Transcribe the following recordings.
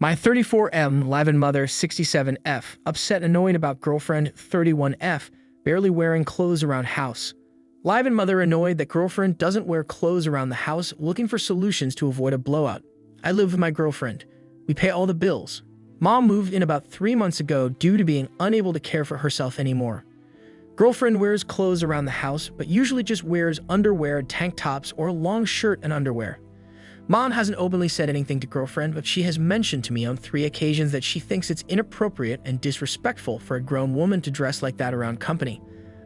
My 34M live-in mother 67F, upset and annoyed about girlfriend 31F, barely wearing clothes around house. Live-in mother annoyed that girlfriend doesn't wear clothes around the house, looking for solutions to avoid a blowout. I live with my girlfriend. We pay all the bills. Mom moved in about 3 months ago due to being unable to care for herself anymore. Girlfriend wears clothes around the house, but usually just wears underwear, tank tops, or a long shirt and underwear. Mom hasn't openly said anything to girlfriend, but she has mentioned to me on 3 occasions that she thinks it's inappropriate and disrespectful for a grown woman to dress like that around company.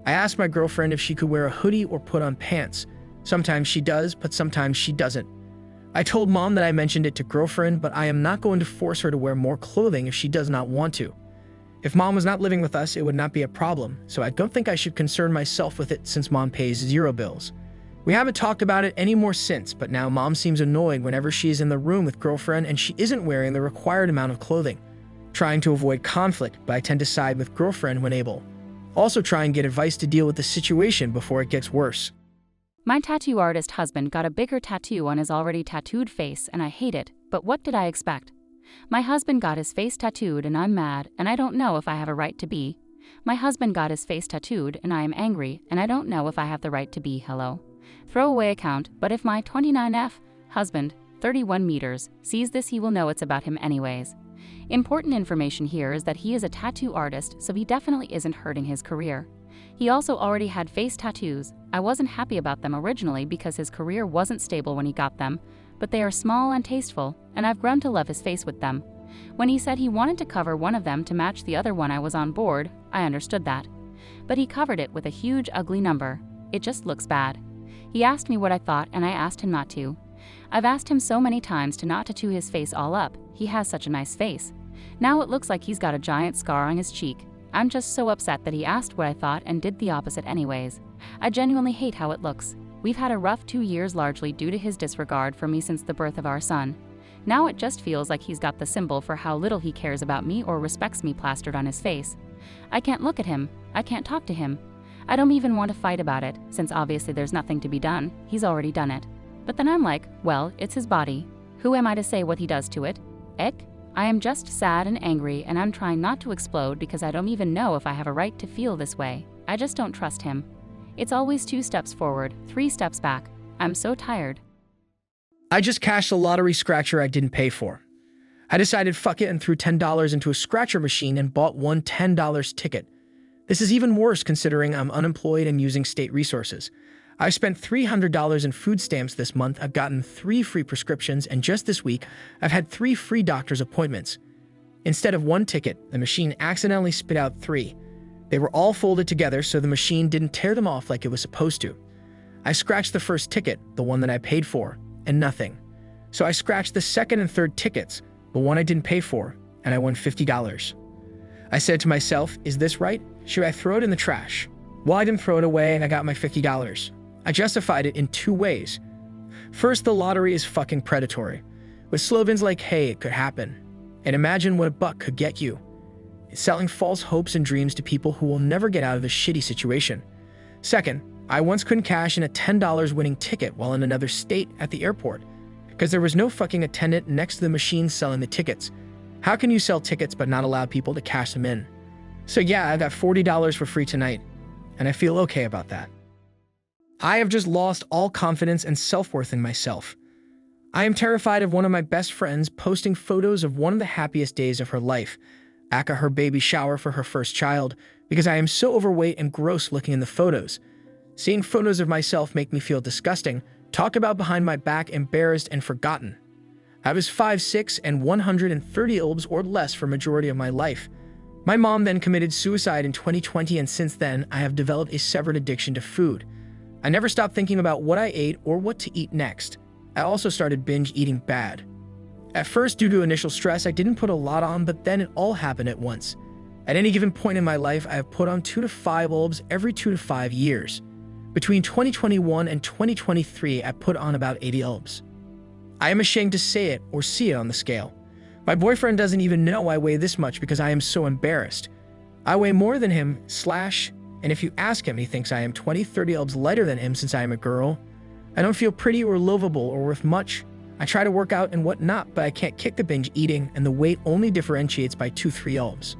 I asked my girlfriend if she could wear a hoodie or put on pants. Sometimes she does, but sometimes she doesn't. I told Mom that I mentioned it to girlfriend, but I am not going to force her to wear more clothing if she does not want to. If Mom was not living with us, it would not be a problem, so I don't think I should concern myself with it since Mom pays 0 bills. We haven't talked about it anymore since, but now Mom seems annoyed whenever she is in the room with girlfriend and she isn't wearing the required amount of clothing. Trying to avoid conflict, but I tend to side with girlfriend when able. Also try and get advice to deal with the situation before it gets worse. My tattoo artist husband got a bigger tattoo on his already tattooed face and I hate it, but what did I expect? My husband got his face tattooed and I'm mad and I don't know if I have a right to be. My husband got his face tattooed and I am angry and I don't know if I have the right to be. Hello. Throwaway account, but if my 29F husband, 31 meters, sees this, he will know it's about him anyways. Important information here is that he is a tattoo artist, so he definitely isn't hurting his career. He also already had face tattoos. I wasn't happy about them originally because his career wasn't stable when he got them, but they are small and tasteful, and I've grown to love his face with them. When he said he wanted to cover one of them to match the other one, I was on board. I understood that. But he covered it with a huge ugly number. It just looks bad. He asked me what I thought and I asked him not to. I've asked him so many times to not tattoo his face all up. He has such a nice face. Now it looks like he's got a giant scar on his cheek. I'm just so upset that he asked what I thought and did the opposite anyways. I genuinely hate how it looks. We've had a rough 2 years largely due to his disregard for me since the birth of our son. Now it just feels like he's got the symbol for how little he cares about me or respects me plastered on his face. I can't look at him. I can't talk to him. I don't even want to fight about it, since obviously there's nothing to be done. He's already done it. But then I'm like, well, it's his body. Who am I to say what he does to it? Eck? I am just sad and angry, and I'm trying not to explode because I don't even know if I have a right to feel this way. I just don't trust him. It's always 2 steps forward, 3 steps back. I'm so tired. I just cashed a lottery scratcher I didn't pay for. I decided fuck it and threw $10 into a scratcher machine and bought one $10 ticket. This is even worse considering I'm unemployed and using state resources. I've spent $300 in food stamps this month, I've gotten 3 free prescriptions, and just this week, I've had 3 free doctor's appointments. Instead of 1 ticket, the machine accidentally spit out 3. They were all folded together so the machine didn't tear them off like it was supposed to. I scratched the first ticket, the one that I paid for, and nothing. So I scratched the second and third tickets, the one I didn't pay for, and I won $50. I said to myself, is this right? Should I throw it in the trash? Well, I didn't throw it away and I got my $50. I justified it in 2 ways. First, the lottery is fucking predatory, with slogans like, hey, it could happen, and imagine what a buck could get you. It's selling false hopes and dreams to people who will never get out of a shitty situation. Second, I once couldn't cash in a $10 winning ticket while in another state at the airport, because there was no fucking attendant next to the machine selling the tickets. How can you sell tickets but not allow people to cash them in? So yeah, I got $40 for free tonight, and I feel okay about that. I have just lost all confidence and self-worth in myself. I am terrified of one of my best friends posting photos of one of the happiest days of her life, aka her baby shower for her first child, because I am so overweight and gross looking in the photos. Seeing photos of myself make me feel disgusting. Talk about behind my back, embarrassed and forgotten. I was 5'6" and 130 ilbs or less for majority of my life. My mom then committed suicide in 2020, and since then, I have developed a severed addiction to food. I never stopped thinking about what I ate or what to eat next. I also started binge eating bad. At first, due to initial stress, I didn't put a lot on, but then it all happened at once. At any given point in my life, I have put on 2 to 5 ilbs every 2 to 5 years. Between 2021 and 2023, I put on about 80 ilbs. I am ashamed to say it or see it on the scale. My boyfriend doesn't even know I weigh this much because I am so embarrassed. I weigh more than him, and if you ask him, he thinks I am 20-30 ilbs lighter than him since I am a girl. I don't feel pretty or lovable or worth much. I try to work out and whatnot, but I can't kick the binge eating, and the weight only differentiates by 2-3 elves.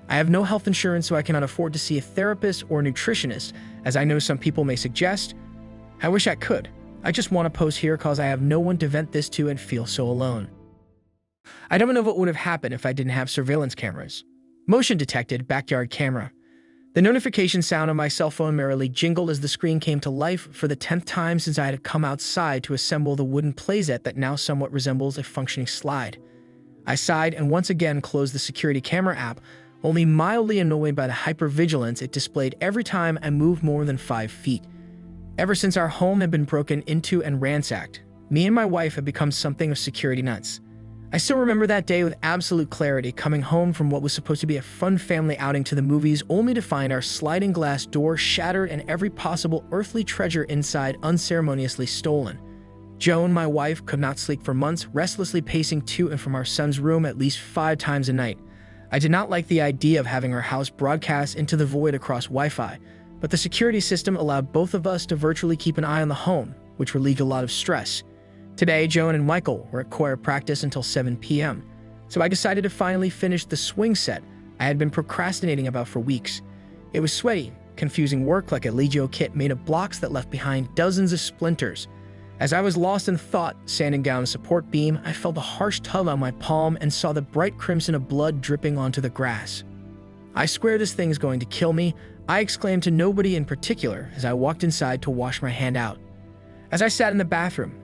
I have no health insurance, so I cannot afford to see a therapist or a nutritionist, as I know some people may suggest. I wish I could. I just want to post here cause I have no one to vent this to and feel so alone. I don't know what would have happened if I didn't have surveillance cameras. Motion detected backyard camera. The notification sound on my cell phone merrily jingled as the screen came to life for the 10th time since I had come outside to assemble the wooden playset that now somewhat resembles a functioning slide. I sighed and once again closed the security camera app, only mildly annoyed by the hypervigilance it displayed every time I moved more than 5 feet. Ever since our home had been broken into and ransacked, me and my wife had become something of security nuts. I still remember that day with absolute clarity, coming home from what was supposed to be a fun family outing to the movies, only to find our sliding glass door shattered and every possible earthly treasure inside unceremoniously stolen. Joan, my wife, could not sleep for months, restlessly pacing to and from our son's room at least 5 times a night. I did not like the idea of having our house broadcast into the void across Wi-Fi, but the security system allowed both of us to virtually keep an eye on the home, which relieved a lot of stress. Today, Joan and Michael were at choir practice until 7 p.m., so I decided to finally finish the swing set I had been procrastinating about for weeks. It was sweaty, confusing work like a Legio kit made of blocks that left behind dozens of splinters. As I was lost in thought, sanding down a support beam, I felt a harsh tug on my palm and saw the bright crimson of blood dripping onto the grass. "I swear this thing's going to kill me," I exclaimed to nobody in particular as I walked inside to wash my hand out. As I sat in the bathroom,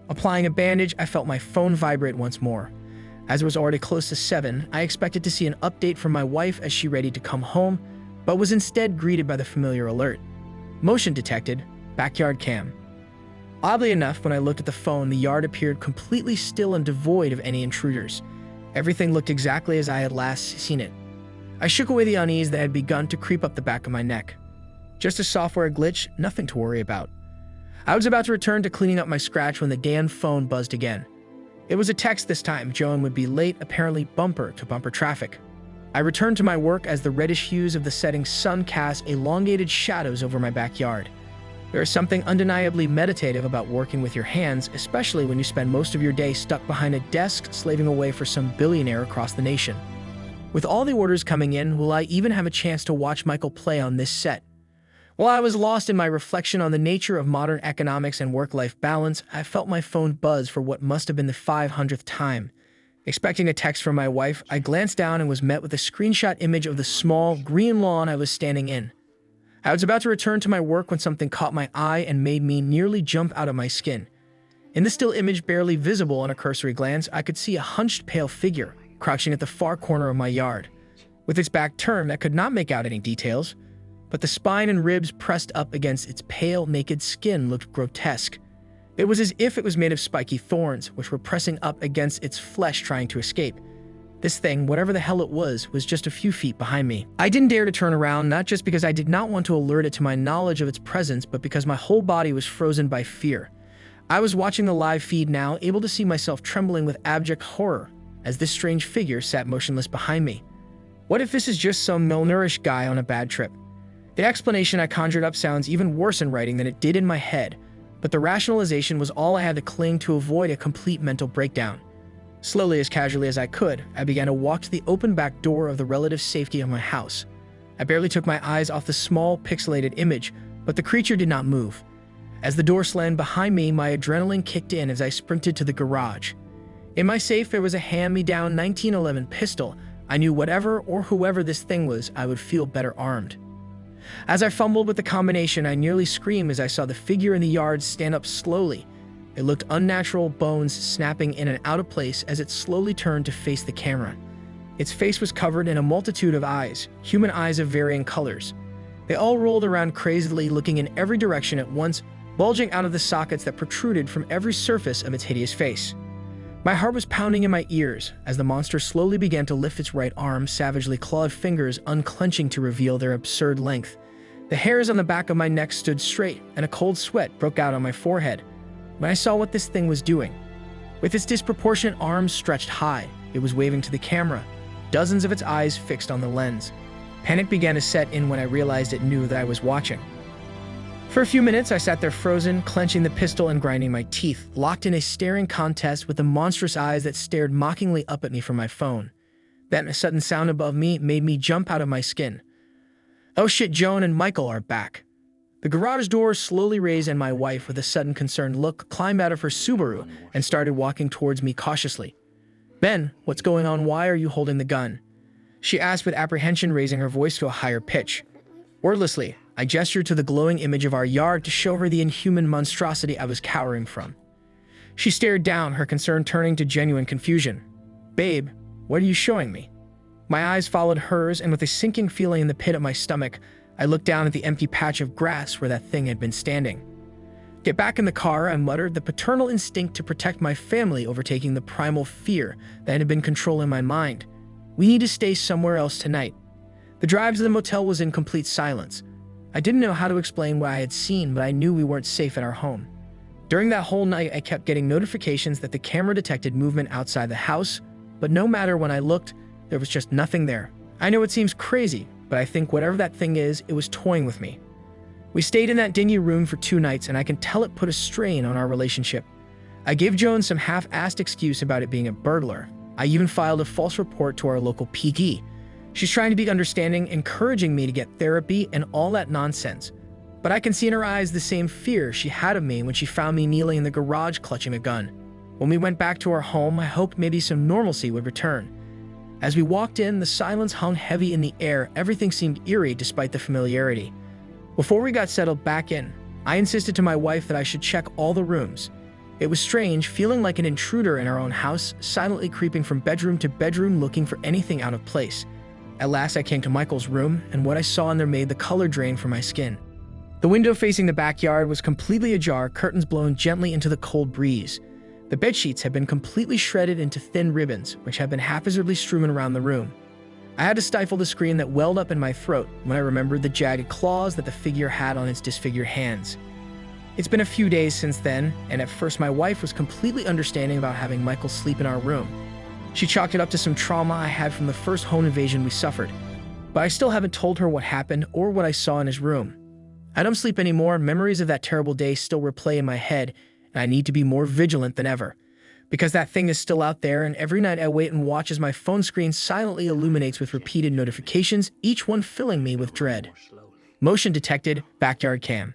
applying a bandage, I felt my phone vibrate once more. As it was already close to 7, I expected to see an update from my wife as she ready to come home, but was instead greeted by the familiar alert. Motion detected, backyard cam. Oddly enough, when I looked at the phone, the yard appeared completely still and devoid of any intruders. Everything looked exactly as I had last seen it. I shook away the unease that had begun to creep up the back of my neck. Just a software glitch, nothing to worry about. I was about to return to cleaning up my scratch when the damn phone buzzed again. It was a text this time. Joan would be late, apparently bumper-to-bumper traffic. I returned to my work as the reddish hues of the setting sun cast elongated shadows over my backyard. There is something undeniably meditative about working with your hands, especially when you spend most of your day stuck behind a desk slaving away for some billionaire across the nation. With all the orders coming in, will I even have a chance to watch Michael play on this set? While I was lost in my reflection on the nature of modern economics and work-life balance, I felt my phone buzz for what must have been the 500th time. Expecting a text from my wife, I glanced down and was met with a screenshot image of the small, green lawn I was standing in. I was about to return to my work when something caught my eye and made me nearly jump out of my skin. In the still image barely visible on a cursory glance, I could see a hunched, pale figure crouching at the far corner of my yard. With its back turned, I could not make out any details, but the spine and ribs pressed up against its pale, naked skin looked grotesque. It was as if it was made of spiky thorns, which were pressing up against its flesh trying to escape. This thing, whatever the hell it was just a few feet behind me. I didn't dare to turn around, not just because I did not want to alert it to my knowledge of its presence, but because my whole body was frozen by fear. I was watching the live feed now, able to see myself trembling with abject horror as this strange figure sat motionless behind me. What if this is just some malnourished guy on a bad trip? The explanation I conjured up sounds even worse in writing than it did in my head, but the rationalization was all I had to cling to avoid a complete mental breakdown. Slowly, as casually as I could, I began to walk to the open back door of the relative safety of my house. I barely took my eyes off the small, pixelated image, but the creature did not move. As the door slammed behind me, my adrenaline kicked in as I sprinted to the garage. In my safe, there was a hand-me-down 1911 pistol. I knew whatever or whoever this thing was, I would feel better armed. As I fumbled with the combination, I nearly screamed as I saw the figure in the yard stand up slowly. It looked unnatural, bones snapping in and out of place as it slowly turned to face the camera. Its face was covered in a multitude of eyes, human eyes of varying colors. They all rolled around crazily, looking in every direction at once, bulging out of the sockets that protruded from every surface of its hideous face. My heart was pounding in my ears as the monster slowly began to lift its right arm, savagely clawed fingers unclenching to reveal their absurd length. The hairs on the back of my neck stood straight, and a cold sweat broke out on my forehead when I saw what this thing was doing. With its disproportionate arms stretched high, it was waving to the camera, dozens of its eyes fixed on the lens. Panic began to set in when I realized it knew that I was watching. For a few minutes, I sat there frozen, clenching the pistol and grinding my teeth, locked in a staring contest with the monstrous eyes that stared mockingly up at me from my phone. Then a sudden sound above me made me jump out of my skin. Oh shit, Joan and Michael are back. The garage door slowly raised and my wife, with a sudden concerned look, climbed out of her Subaru and started walking towards me cautiously. Ben, what's going on? Why are you holding the gun? She asked with apprehension, raising her voice to a higher pitch. Wordlessly, I gestured to the glowing image of our yard to show her the inhuman monstrosity I was cowering from. She stared down, her concern turning to genuine confusion. Babe, what are you showing me? My eyes followed hers, and with a sinking feeling in the pit of my stomach, I looked down at the empty patch of grass where that thing had been standing. Get back in the car, I muttered, the paternal instinct to protect my family overtaking the primal fear that had been controlling my mind. We need to stay somewhere else tonight. The drive to the motel was in complete silence. I didn't know how to explain what I had seen, but I knew we weren't safe at our home. During that whole night, I kept getting notifications that the camera detected movement outside the house, but no matter when I looked, there was just nothing there. I know it seems crazy, but I think whatever that thing is, it was toying with me. We stayed in that dingy room for 2 nights, and I can tell it put a strain on our relationship. I gave Joan some half-assed excuse about it being a burglar. I even filed a false report to our local PD. She's trying to be understanding, encouraging me to get therapy and all that nonsense. But I can see in her eyes the same fear she had of me when she found me kneeling in the garage clutching a gun. When we went back to our home, I hoped maybe some normalcy would return. As we walked in, the silence hung heavy in the air. Everything seemed eerie despite the familiarity. Before we got settled back in, I insisted to my wife that I should check all the rooms. It was strange, feeling like an intruder in our own house, silently creeping from bedroom to bedroom looking for anything out of place. At last, I came to Michael's room, and what I saw in there made the color drain from my skin. The window facing the backyard was completely ajar, curtains blown gently into the cold breeze. The bedsheets had been completely shredded into thin ribbons, which had been haphazardly strewn around the room. I had to stifle the scream that welled up in my throat when I remembered the jagged claws that the figure had on its disfigured hands. It's been a few days since then, and at first my wife was completely understanding about having Michael sleep in our room. She chalked it up to some trauma I had from the first home invasion we suffered, but I still haven't told her what happened or what I saw in his room. I don't sleep anymore. Memories of that terrible day still replay in my head, and I need to be more vigilant than ever. Because that thing is still out there, and every night I wait and watch as my phone screen silently illuminates with repeated notifications, each one filling me with dread. Motion detected, backyard cam.